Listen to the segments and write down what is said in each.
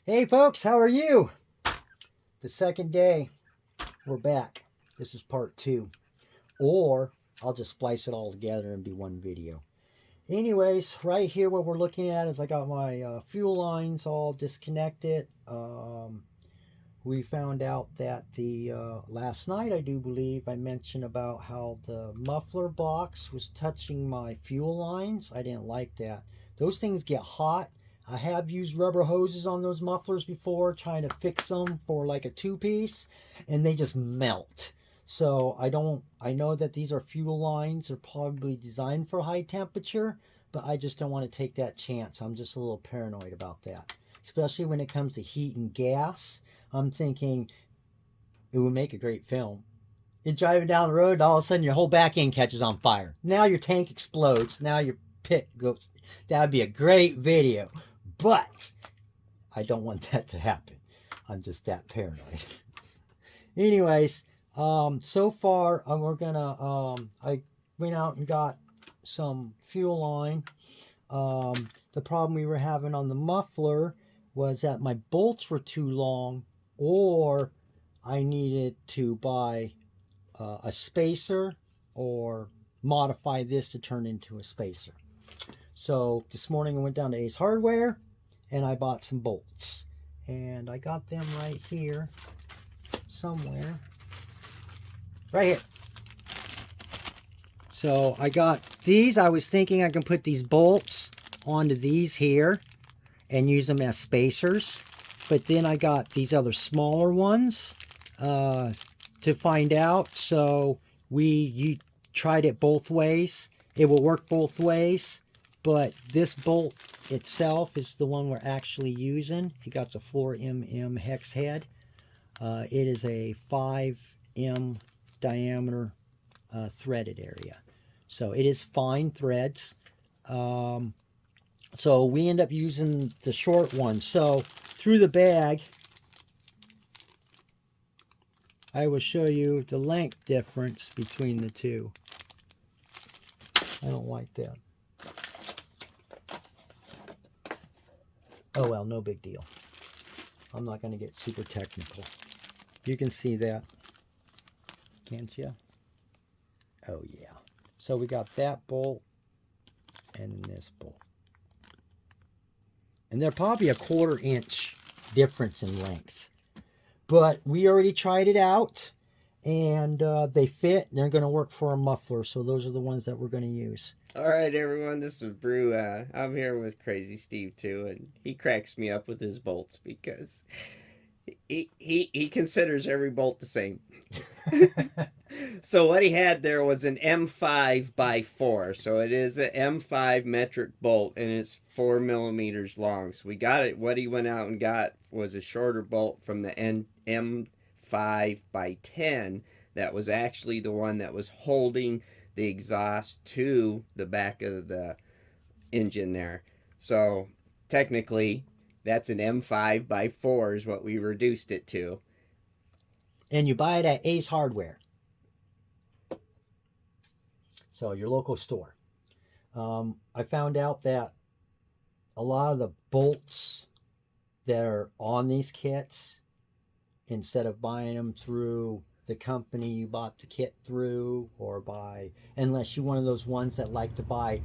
Hey folks, how are you? The second day, we're back. This is part 2. Or I'll just splice it all together and do one video. Anyways, right here what we're looking at is I got my fuel lines all disconnected. We found out that the last night, I do believe, I mentioned about how the muffler box was touching my fuel lines. I didn't like that. Those things get hot. I have used rubber hoses on those mufflers before, trying to fix them for like a 2-piece, and they just melt. So I know that these are fuel lines. They're probably designed for high temperature, but I just don't want to take that chance. I'm just a little paranoid about that, especially when it comes to heat and gas. I'm thinking it would make a great film. You're driving down the road, and all of a sudden your whole back end catches on fire. Now your tank explodes. Now your pit goes. That would be a great video. But I don't want that to happen. I'm just that paranoid. Anyways, so far we're gonna I went out and got some fuel line. The problem we were having on the muffler was that my bolts were too long, or I needed to buy a spacer or modify this to turn into a spacer. So this morning I went down to Ace Hardware and I bought some bolts, and I got them right here somewhere, right here. So I got these. I was thinking I can put these bolts onto these here and use them as spacers, but then I got these other smaller ones to find out. So you tried it both ways. It will work both ways, but this bolt itself is the one we're actually using. It got a 4mm hex head. It is a 5mm diameter threaded area, so it is fine threads. So we end up using the short one. So through the bag, I will show you the length difference between the two. I don't like that. Oh well, no big deal. I'm not going to get super technical. You can see that, can't you? Oh yeah. So we got that bolt and this bolt. And they're probably a 1/4 inch difference in length. But we already tried it out, and they fit. They're going to work for a muffler, so those are the ones that we're going to use. All right, everyone, this is Brew. I'm here with Crazy Steve, too, and he cracks me up with his bolts because he considers every bolt the same. So what he had there was an M5x4. So it is an M5 metric bolt, and it's 4 millimeters long. So we got it. What he went out and got was a shorter bolt from the M5x10 that was actually the one that was holding the exhaust to the back of the engine there. So technically that's an M5x4 is what we reduced it to. And you buy it at Ace Hardware, so your local store. I found out that a lot of the bolts that are on these kits, instead of buying them through the company you bought the kit through, or unless you're one of those ones that like to buy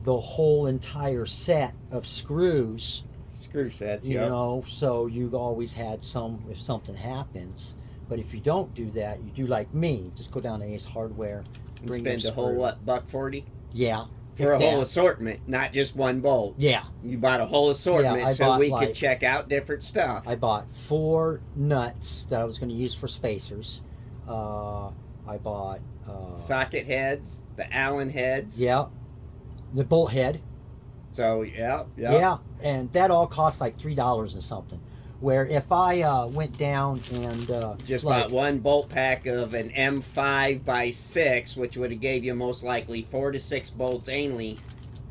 the whole entire set of screws, screw sets, you know, so you always had some if something happens. But if you don't do that, you do like me, just go down to Ace Hardware, spend a whole what, $140? Yeah, for a whole assortment, not just one bolt. Yeah, you bought a whole assortment, yeah, so we could check out different stuff. I bought 4 nuts that I was going to use for spacers. I bought socket heads, the Allen heads. Yeah, the bolt head. So yeah, and that all cost like $3 and something. Where if I went down and just bought one bolt pack of an M5x6, which would have gave you most likely 4 to 6 bolts annually,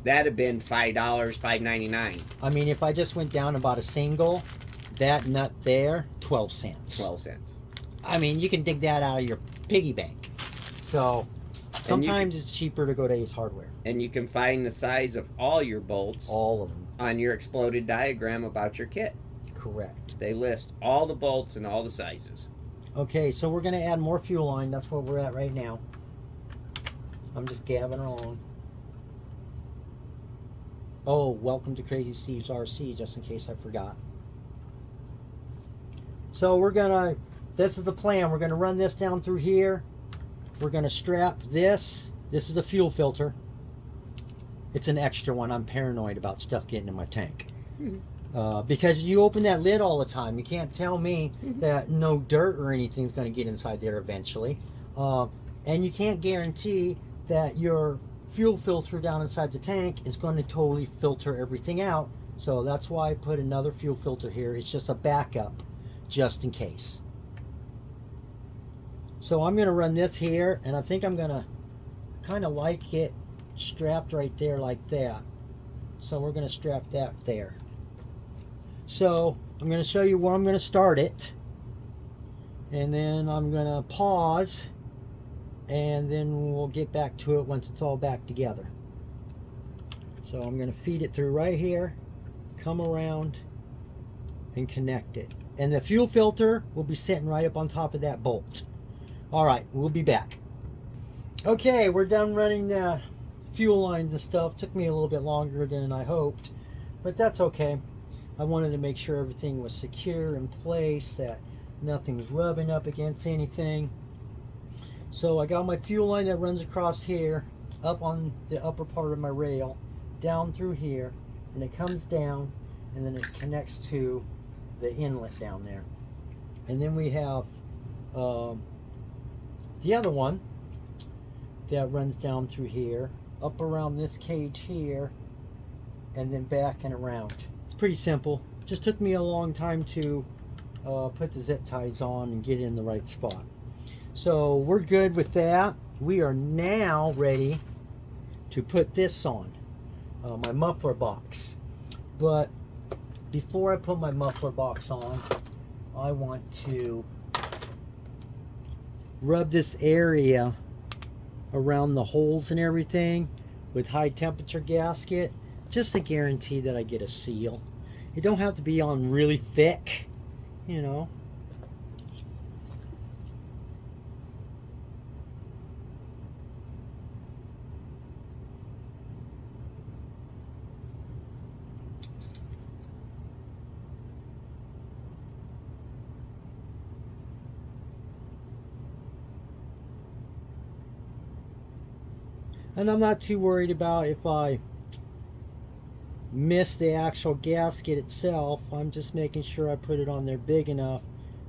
that'd have been $5, $5.99. I mean, if I just went down and bought a single, that nut there, 12 cents. 12 cents. I mean, you can dig that out of your piggy bank. So sometimes it's cheaper to go to Ace Hardware. And you can find the size of all your bolts. All of them. On your exploded diagram about your kit. Correct. They list all the bolts and all the sizes. Okay, so we're going to add more fuel line. That's where we're at right now. I'm just gabbing along. Oh, welcome to Crazy Steve's RC, just in case I forgot. So we're going to, this is the plan. We're going to run this down through here. We're going to strap this. This is a fuel filter. It's an extra one. I'm paranoid about stuff getting in my tank. Because you open that lid all the time. You can't tell me that no dirt or anything is going to get inside there eventually. And you can't guarantee that your fuel filter down inside the tank is going to totally filter everything out. So that's why I put another fuel filter here. It's just a backup, just in case. So I'm going to run this here, and I think I'm going to kind of like it strapped right there like that. So we're going to strap that there. So I'm going to show you where I'm going to start it, and then I'm going to pause, and then we'll get back to it once it's all back together. So I'm going to feed it through right here, come around and connect it, and the fuel filter will be sitting right up on top of that bolt. All right, we'll be back. Okay, we're done running the fuel lines and stuff. Took me a little bit longer than I hoped, but that's okay. I wanted to make sure everything was secure in place, that nothing was rubbing up against anything. So I got my fuel line that runs across here, up on the upper part of my rail, down through here, and it comes down, and then it connects to the inlet down there. And then we have the other one that runs down through here, up around this cage here, and then back and around. Pretty simple. Just took me a long time to put the zip ties on and get it in the right spot. So we're good with that. We are now ready to put this on, my muffler box. But before I put my muffler box on, I want to rub this area around the holes and everything with high temperature gasket, just to guarantee that I get a seal. It don't have to be on really thick, you know. And I'm not too worried about if I miss the actual gasket itself. I'm just making sure I put it on there big enough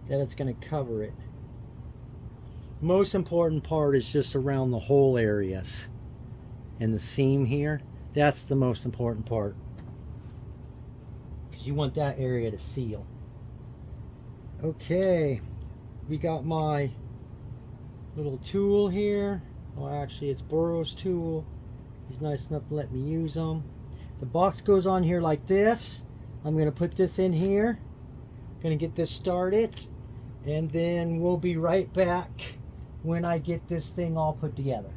that it's going to cover it. Most important part is just around the hole areas and the seam here. That's the most important part, because you want that area to seal. Okay, we got my little tool here. Well, actually it's Burrow's tool. He's nice enough to let me use them. The box goes on here like this. I'm going to put this in here. Going to get this started, and then we'll be right back when I get this thing all put together.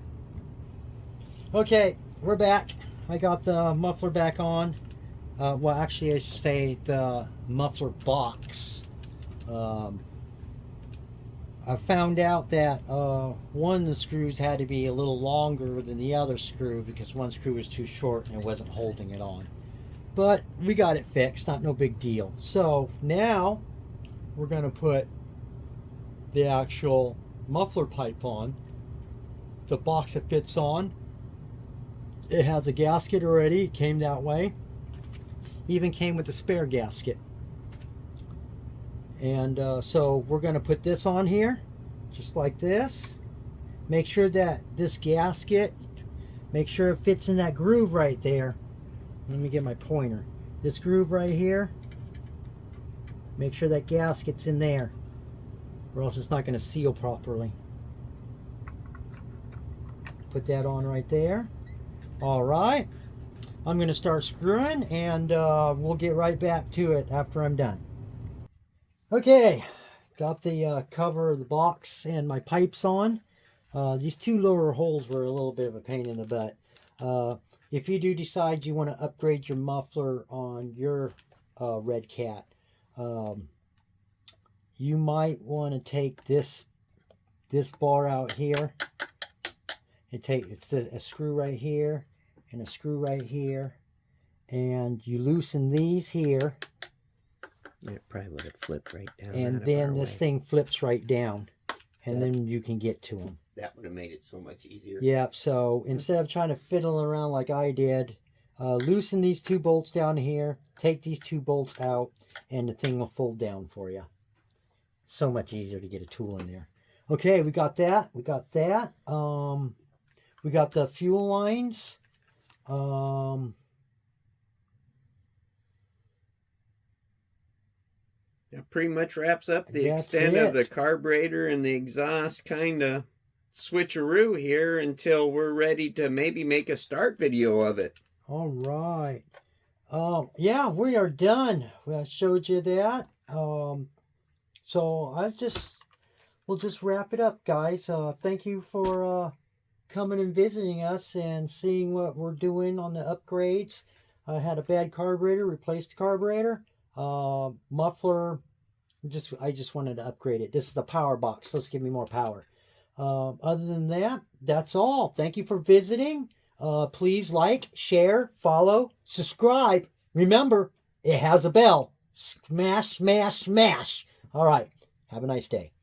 Okay, we're back. I got the muffler back on. Well, actually I should say the muffler box. I found out that one of the screws had to be a little longer than the other screw, because one screw was too short and it wasn't holding it on. But we got it fixed, not no big deal. So now we're going to put the actual muffler pipe on. The box it fits on, it has a gasket already. It came that way. Even came with a spare gasket. And so we're going to put this on here, just like this. Make sure that this gasket, make sure it fits in that groove right there. Let me get my pointer. This groove right here, make sure that gasket's in there, or else it's not going to seal properly. Put that on right there. All right. I'm going to start screwing, and we'll get right back to it after I'm done. Okay, got the cover of the box and my pipes on. These two lower holes were a little bit of a pain in the butt. If you do decide you want to upgrade your muffler on your REDCAT, You might want to take this bar out here and take a screw right here and a screw right here, and you loosen these here. It probably would have flipped right down. And then this thing flips right down, and then you can get to them. That would have made it so much easier. Yeah, so instead of trying to fiddle around like I did, loosen these 2 bolts down here, take these 2 bolts out, and the thing will fold down for you. So much easier to get a tool in there. Okay, we got that. We got that. We got the fuel lines. That pretty much wraps up the That's extent of the it. carburetor and the exhaust kind of switcheroo here until we're ready to maybe make a start video of it. All right. Yeah, we are done. I showed you that. So we'll just wrap it up, guys. Thank you for coming and visiting us and seeing what we're doing on the upgrades. I had a bad carburetor, replaced the carburetor. Muffler, I just wanted to upgrade it. This is the power box, supposed to give me more power. Other than that, that's all. Thank you for visiting. Please like, share, follow, subscribe. Remember, it has a bell. Smash, smash, smash. All right. Have a nice day.